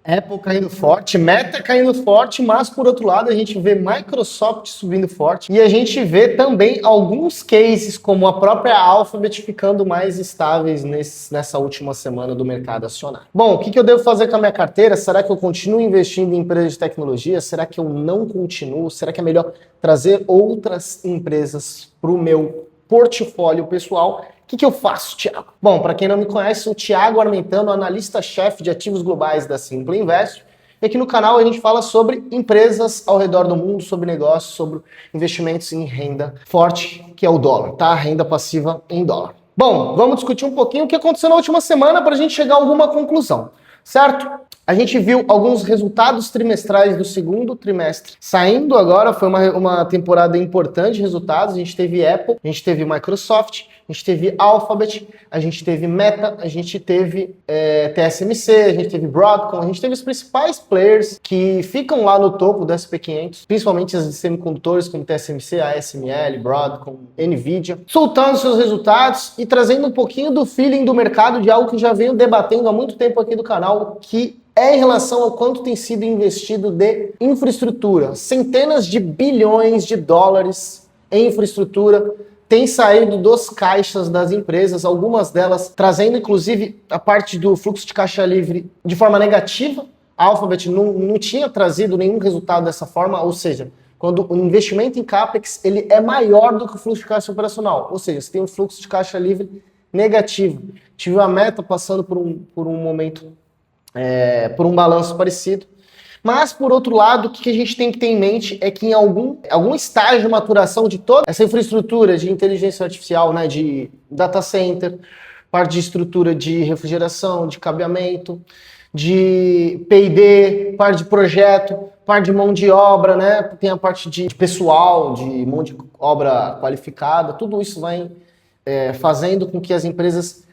Apple caindo forte, Meta caindo forte, mas por outro lado a gente vê Microsoft subindo forte e a gente vê também alguns cases como a própria Alphabet ficando mais estáveis nessa última semana do mercado acionário. Bom, o que eu devo fazer com a minha carteira? Será que eu continuo investindo em empresas de tecnologia? Será que eu não continuo? Será que é melhor trazer outras empresas para o meu portfólio pessoal? O que eu faço, Thiago? Bom, para quem não me conhece, o Thiago Armentano, analista-chefe de ativos globais da Simple Invest. E aqui no canal a gente fala sobre empresas ao redor do mundo, sobre negócios, sobre investimentos em renda forte, que é o dólar, tá? Renda passiva em dólar. Bom, vamos discutir um pouquinho o que aconteceu na última semana para a gente chegar a alguma conclusão, certo? A gente viu alguns resultados trimestrais do segundo trimestre saindo agora, foi uma temporada importante de resultados. A gente teve Apple, a gente teve Microsoft, a gente teve Alphabet, a gente teve Meta, a gente teve TSMC, a gente teve Broadcom, a gente teve os principais players que ficam lá no topo do SP500, principalmente as de semicondutores como TSMC, ASML, Broadcom, Nvidia, soltando seus resultados e trazendo um pouquinho do feeling do mercado de algo que já venho debatendo há muito tempo aqui do canal, que é em relação ao quanto tem sido investido de infraestrutura. Centenas de bilhões de dólares em infraestrutura têm saído dos caixas das empresas, algumas delas trazendo inclusive a parte do fluxo de caixa livre de forma negativa. A Alphabet não tinha trazido nenhum resultado dessa forma, ou seja, quando o investimento em CAPEX ele é maior do que o fluxo de caixa operacional, ou seja, você tem um fluxo de caixa livre negativo. Tive a Meta passando por um momento por um balanço parecido. Mas, por outro lado, o que a gente tem que ter em mente é que em algum estágio de maturação de toda essa infraestrutura de inteligência artificial, né, de data center, parte de estrutura de refrigeração, de cabeamento, de P&D, parte de projeto, parte de mão de obra, né, tem a parte de pessoal, de mão de obra qualificada, tudo isso vai fazendo com que as empresas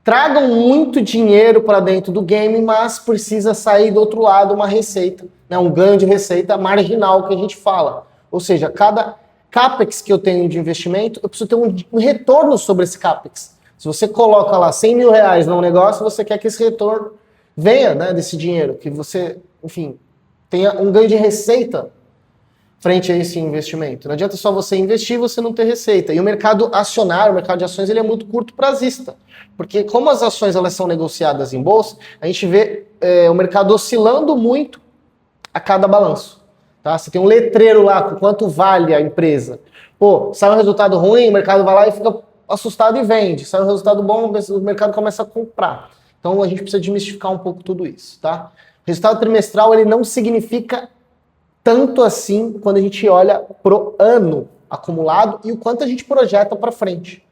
tragam muito dinheiro para dentro do game, mas precisa sair do outro lado uma receita, né, um ganho de receita marginal que a gente fala. Ou seja, cada CAPEX que eu tenho de investimento, eu preciso ter um retorno sobre esse CAPEX. Se você coloca lá 100 mil reais num negócio, você quer que esse retorno venha, né, desse dinheiro, que você, enfim, tenha um ganho de receita frente a esse investimento. Não adianta só você investir e você não ter receita. E o mercado acionário, o mercado de ações, ele é muito curto prazista. Porque como as ações elas são negociadas em bolsa, a gente vê o mercado oscilando muito a cada balanço. Tá? Você tem um letreiro lá com quanto vale a empresa. Pô, sai um resultado ruim, o mercado vai lá e fica assustado e vende. Sai um resultado bom, o mercado começa a comprar. Então a gente precisa desmistificar um pouco tudo isso. Tá? O resultado trimestral ele não significa tanto assim quando a gente olha pro ano acumulado e o quanto a gente projeta para frente.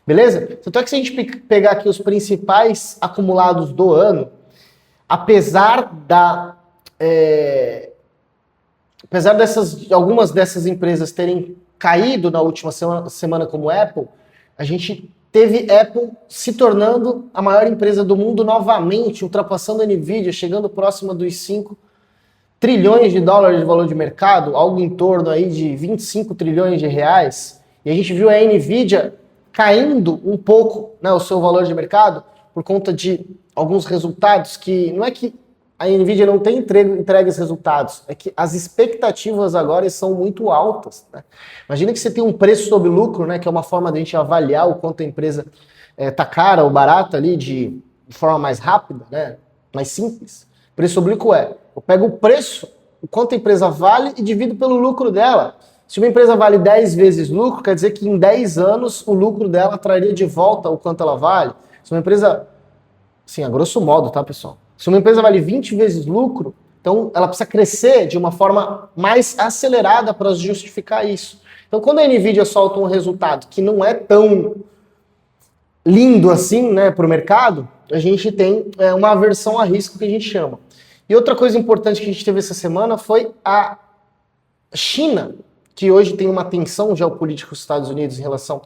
Beleza? Tanto é que se a gente pegar aqui os principais acumulados do ano, apesar algumas dessas empresas terem caído na última semana como Apple, a gente teve Apple se tornando a maior empresa do mundo novamente, ultrapassando a Nvidia, chegando próxima dos 5 trilhões de dólares de valor de mercado, algo em torno aí de 25 trilhões de reais. E a gente viu a Nvidia caindo um pouco, né, o seu valor de mercado por conta de alguns resultados que não é que a Nvidia não tem entregue os resultados, é que as expectativas agora são muito altas. Né? Imagina que você tem um preço sobre lucro, né, que é uma forma de a gente avaliar o quanto a empresa está cara ou barata ali de forma mais rápida, né, mais simples. Preço sobre lucro eu pego o preço, o quanto a empresa vale e divido pelo lucro dela. Se uma empresa vale 10 vezes lucro, quer dizer que em 10 anos o lucro dela traria de volta o quanto ela vale. Se uma empresa, assim, a grosso modo, tá, pessoal? Se uma empresa vale 20 vezes lucro, então ela precisa crescer de uma forma mais acelerada para justificar isso. Então quando a Nvidia solta um resultado que não é tão lindo assim, né, para o mercado, a gente tem uma aversão a risco que a gente chama. E outra coisa importante que a gente teve essa semana foi a China, que hoje tem uma tensão geopolítica com os Estados Unidos em relação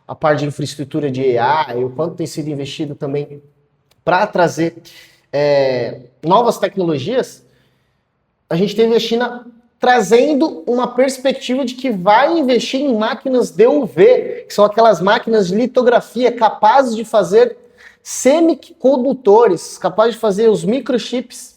à parte de infraestrutura de AI, o quanto tem sido investido também para trazer novas tecnologias. A gente teve a China trazendo uma perspectiva de que vai investir em máquinas DUV, que são aquelas máquinas de litografia capazes de fazer semicondutores, capazes de fazer os microchips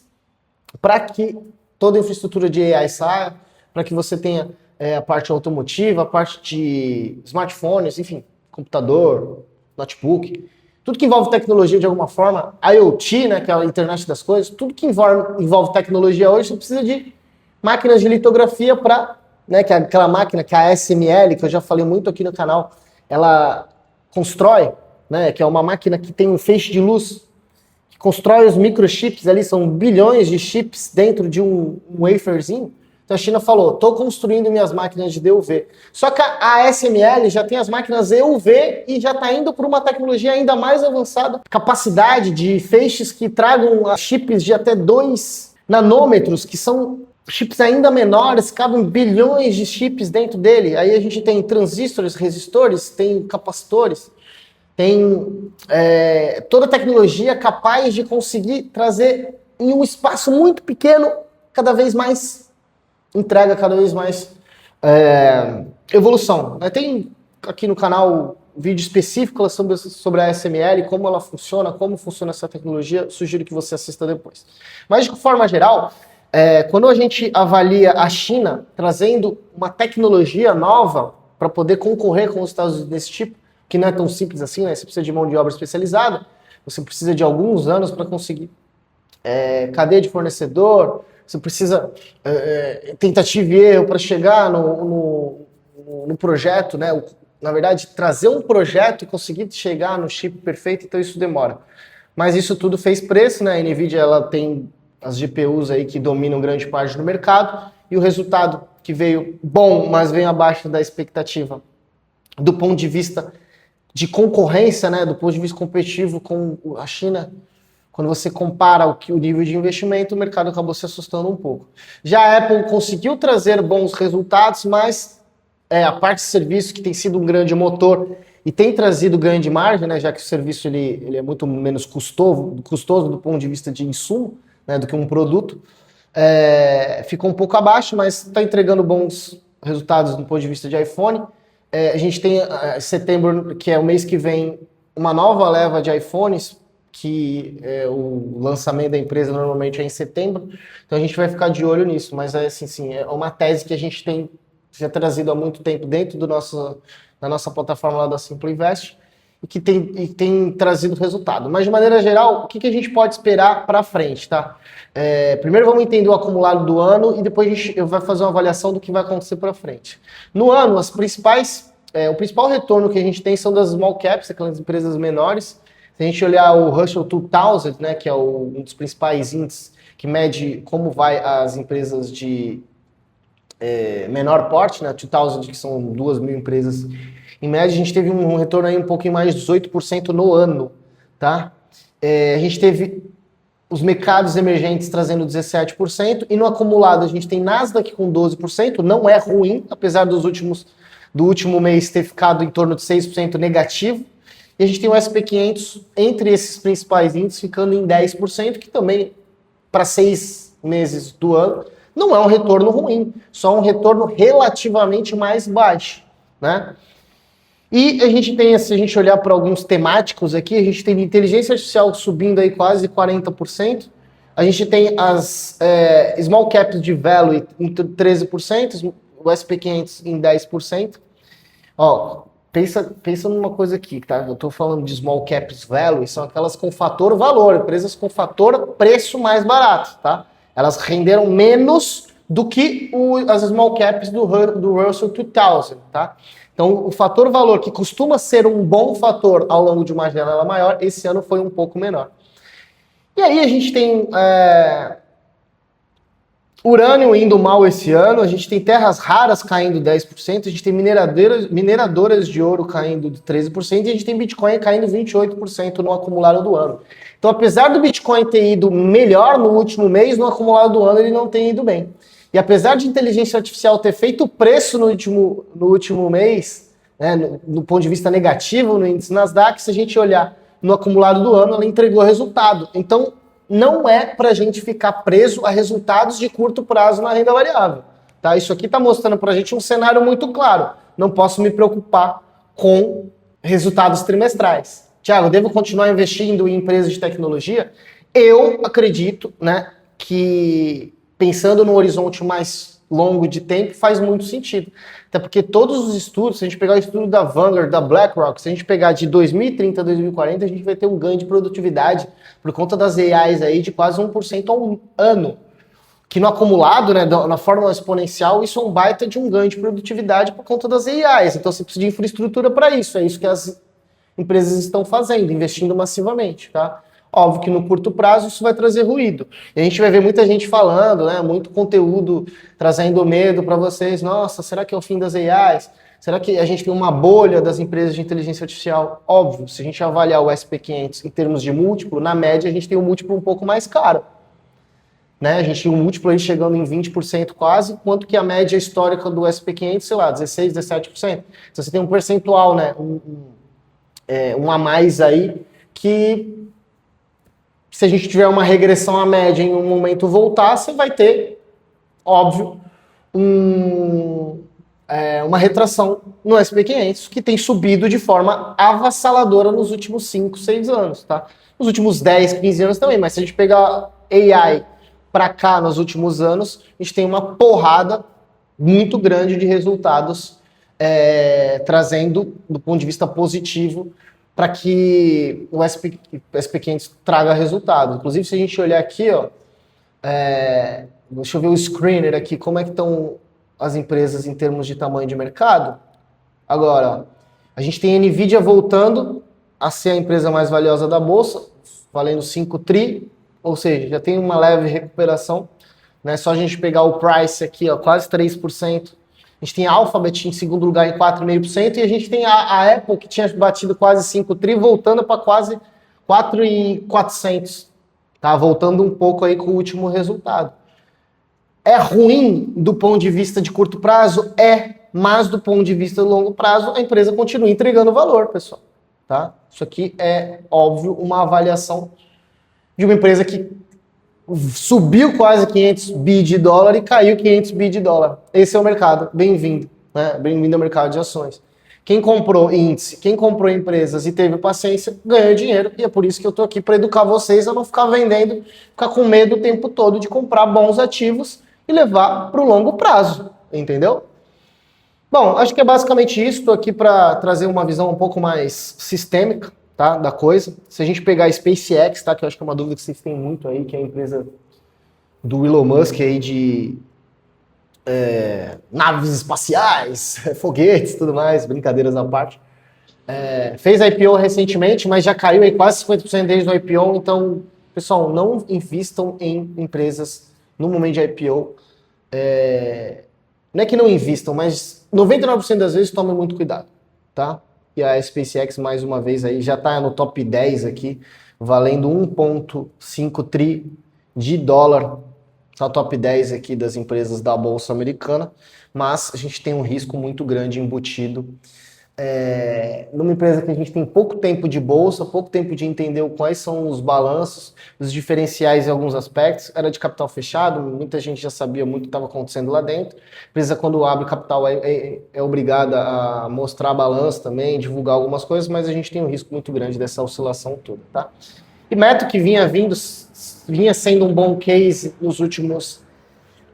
para que toda a infraestrutura de AI saia, para que você tenha a parte automotiva, a parte de smartphones, enfim, computador, notebook, tudo que envolve tecnologia de alguma forma, IoT, né, que é a internet das coisas, tudo que envolve tecnologia hoje, você precisa de máquinas de litografia para, né, que é aquela máquina que é a ASML, que eu já falei muito aqui no canal, ela constrói, né, que é uma máquina que tem um feixe de luz, que constrói os microchips ali, são bilhões de chips dentro de um waferzinho. Então a China falou, estou construindo minhas máquinas de DUV. Só que a ASML já tem as máquinas EUV e já está indo para uma tecnologia ainda mais avançada. Capacidade de feixes que tragam chips de até 2 nanômetros, que são chips ainda menores, cabem bilhões de chips dentro dele. Aí a gente tem transistores, resistores, tem capacitores, tem toda a tecnologia capaz de conseguir trazer em um espaço muito pequeno, cada vez mais entrega, cada vez mais evolução. Tem aqui no canal um vídeo específico sobre a ASML, como ela funciona, como funciona essa tecnologia, sugiro que você assista depois. Mas de forma geral, quando a gente avalia a China trazendo uma tecnologia nova para poder concorrer com os Estados Unidos desse tipo, que não é tão simples assim, né? Você precisa de mão de obra especializada, você precisa de alguns anos para conseguir cadeia de fornecedor, você precisa tentativa e erro para chegar no projeto, né? Na verdade, trazer um projeto e conseguir chegar no chip perfeito, então isso demora. Mas isso tudo fez preço, né? A NVIDIA ela tem as GPUs aí que dominam grande parte do mercado, e o resultado que veio bom, mas veio abaixo da expectativa do ponto de vista de concorrência, né? Do ponto de vista competitivo com a China. Quando você compara o nível de investimento, o mercado acabou se assustando um pouco. Já a Apple conseguiu trazer bons resultados, mas a parte de serviço, que tem sido um grande motor e tem trazido grande margem, né, já que o serviço ele é muito menos custoso do ponto de vista de insumo, né, do que um produto, ficou um pouco abaixo, mas está entregando bons resultados do ponto de vista de iPhone. A gente tem setembro, que é o mês que vem, uma nova leva de iPhones, que o lançamento da empresa normalmente é em setembro, então a gente vai ficar de olho nisso, mas assim, é uma tese que a gente tem já trazido há muito tempo dentro da nossa plataforma lá da Simple Invest e que tem trazido resultado. Mas de maneira geral, o que a gente pode esperar para frente, tá? Primeiro vamos entender o acumulado do ano e depois a gente vai fazer uma avaliação do que vai acontecer para frente. No ano, o principal retorno que a gente tem são das small caps, aquelas empresas menores. Se a gente olhar o Russell 2000, né, que é um dos principais índices que mede como vai as empresas de menor porte, né, 2000, que são 2.000 empresas, em média a gente teve um retorno aí um pouquinho mais de 18% no ano, tá? A gente teve os mercados emergentes trazendo 17%, e no acumulado a gente tem Nasdaq com 12%, não é ruim, apesar do último mês ter ficado em torno de 6% negativo. E a gente tem o SP500 entre esses principais índices ficando em 10%, que também, para 6 meses do ano, não é um retorno ruim, só um retorno relativamente mais baixo, né? E a gente tem, se a gente olhar para alguns temáticos aqui, a gente tem inteligência artificial subindo aí quase 40%, a gente tem as small caps de value em 13%, o SP500 em 10%. Ó, pensa numa coisa aqui, tá? Eu estou falando de small caps value, são aquelas com fator valor, empresas com fator preço mais barato, tá? Elas renderam menos do que as small caps do Russell 2000, tá? Então, o fator valor, que costuma ser um bom fator ao longo de uma janela maior, esse ano foi um pouco menor. E aí a gente tem urânio indo mal esse ano, a gente tem terras raras caindo 10%, a gente tem mineradoras de ouro caindo de 13%, e a gente tem Bitcoin caindo 28% no acumulado do ano. Então, apesar do Bitcoin ter ido melhor no último mês, no acumulado do ano ele não tem ido bem. E apesar de inteligência artificial ter feito preço no último mês, né, no ponto de vista negativo no índice Nasdaq, se a gente olhar no acumulado do ano, ela entregou resultado. Então, não é para a gente ficar preso a resultados de curto prazo na renda variável. Tá? Isso aqui está mostrando para a gente um cenário muito claro. Não posso me preocupar com resultados trimestrais. Tiago, devo continuar investindo em empresas de tecnologia? Eu acredito, né, que, pensando no horizonte mais longo de tempo, faz muito sentido. Até porque todos os estudos, se a gente pegar o estudo da Vanguard, da BlackRock, se a gente pegar de 2030 a 2040, a gente vai ter um ganho de produtividade por conta das AIs aí de quase 1% ao ano. Que no acumulado, né, na fórmula exponencial, isso é um baita de um ganho de produtividade por conta das AIs. Então você precisa de infraestrutura para isso. É isso que as empresas estão fazendo, investindo massivamente, tá? Óbvio que no curto prazo isso vai trazer ruído. E a gente vai ver muita gente falando, né, muito conteúdo trazendo medo para vocês. Nossa, será que é o fim das AIs? Será que a gente tem uma bolha das empresas de inteligência artificial? Óbvio, se a gente avaliar o SP500 em termos de múltiplo, na média a gente tem um múltiplo um pouco mais caro. Né? A gente tinha um múltiplo aí chegando em 20% quase, enquanto que a média histórica do SP500, sei lá, 16%, 17%. Então você tem um percentual, né? Um a mais aí, que se a gente tiver uma regressão à média em um momento voltar, você vai ter, óbvio, uma retração no SP500, que tem subido de forma avassaladora nos últimos 5, 6 anos, tá? Nos últimos 10, 15 anos também, mas se a gente pegar AI para cá nos últimos anos, a gente tem uma porrada muito grande de resultados trazendo, do ponto de vista positivo, para que o SP500 traga resultado. Inclusive, se a gente olhar aqui, ó, deixa eu ver o screener aqui, como é que estão as empresas em termos de tamanho de mercado. Agora, ó, a gente tem a NVIDIA voltando a ser a empresa mais valiosa da Bolsa, valendo 5 tri, ou seja, já tem uma leve recuperação, né? Só a gente pegar o price aqui, ó, quase 3%. A gente tem a Alphabet em segundo lugar em 4,5%, e a gente tem a Apple, que tinha batido quase 5 tri, voltando para quase 4,400. Tá voltando um pouco aí com o último resultado. É ruim do ponto de vista de curto prazo? Mas do ponto de vista de longo prazo, a empresa continua entregando valor, pessoal. Tá? Isso aqui é, óbvio, uma avaliação de uma empresa que subiu quase 500 bi de dólar e caiu 500 bi de dólar. Esse é o mercado. Bem-vindo. Né? Bem-vindo ao mercado de ações. Quem comprou índice, quem comprou empresas e teve paciência, ganhou dinheiro. E é por isso que eu estou aqui para educar vocês a não ficar vendendo, ficar com medo o tempo todo de comprar bons ativos e levar para o longo prazo. Entendeu? Bom, acho que é basicamente isso. Estou aqui para trazer uma visão um pouco mais sistêmica, tá, da coisa. Se a gente pegar a SpaceX, tá, que eu acho que é uma dúvida que vocês têm muito aí, que é a empresa do Elon Musk aí de naves espaciais, foguetes e tudo mais, brincadeiras à parte. Fez a IPO recentemente, mas já caiu aí quase 50% desde o IPO, então, pessoal, não invistam em empresas no momento de IPO. Não é que não invistam, mas 99% das vezes tomem muito cuidado, tá? E a SpaceX, mais uma vez, aí já está no top 10 aqui, valendo 1,5 tri de dólar. Está top 10 aqui das empresas da Bolsa Americana, mas a gente tem um risco muito grande embutido. Numa empresa que a gente tem pouco tempo de bolsa, pouco tempo de entender quais são os balanços, os diferenciais em alguns aspectos. Era de capital fechado, muita gente já sabia muito o que estava acontecendo lá dentro. A empresa, quando abre capital, é obrigada a mostrar balanço também, divulgar algumas coisas, mas a gente tem um risco muito grande dessa oscilação toda, tá? E Meto, que vinha sendo um bom case nos últimos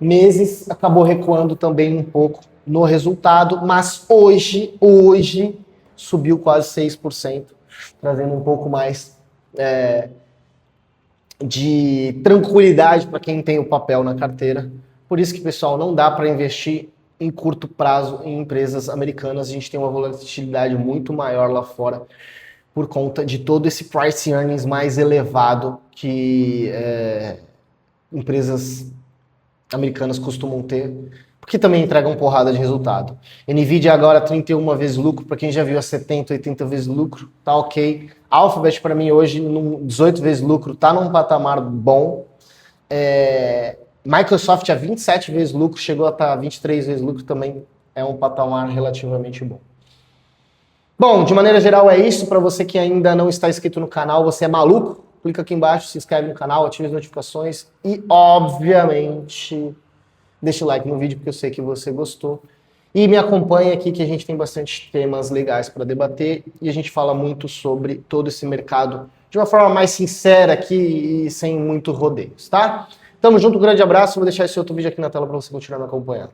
meses, acabou recuando também um pouco no resultado, mas hoje subiu quase 6%, trazendo um pouco mais de tranquilidade para quem tem o papel na carteira. Por isso que, pessoal, não dá para investir em curto prazo em empresas americanas. A gente tem uma volatilidade muito maior lá fora por conta de todo esse price earnings mais elevado que empresas americanas costumam ter, porque também entregam porrada de resultado. NVIDIA agora 31 vezes lucro, para quem já viu a 70, 80 vezes lucro, tá ok. Alphabet para mim hoje, 18 vezes lucro, tá num patamar bom. Microsoft a 27 vezes lucro, chegou a estar 23 vezes lucro, também é um patamar relativamente bom. Bom, de maneira geral é isso. Para você que ainda não está inscrito no canal, você é maluco, clica aqui embaixo, se inscreve no canal, ative as notificações e, obviamente, deixa o like no vídeo porque eu sei que você gostou. E me acompanha aqui que a gente tem bastante temas legais para debater e a gente fala muito sobre todo esse mercado de uma forma mais sincera aqui e sem muito rodeios, tá? Tamo junto, um grande abraço. Vou deixar esse outro vídeo aqui na tela para você continuar me acompanhando.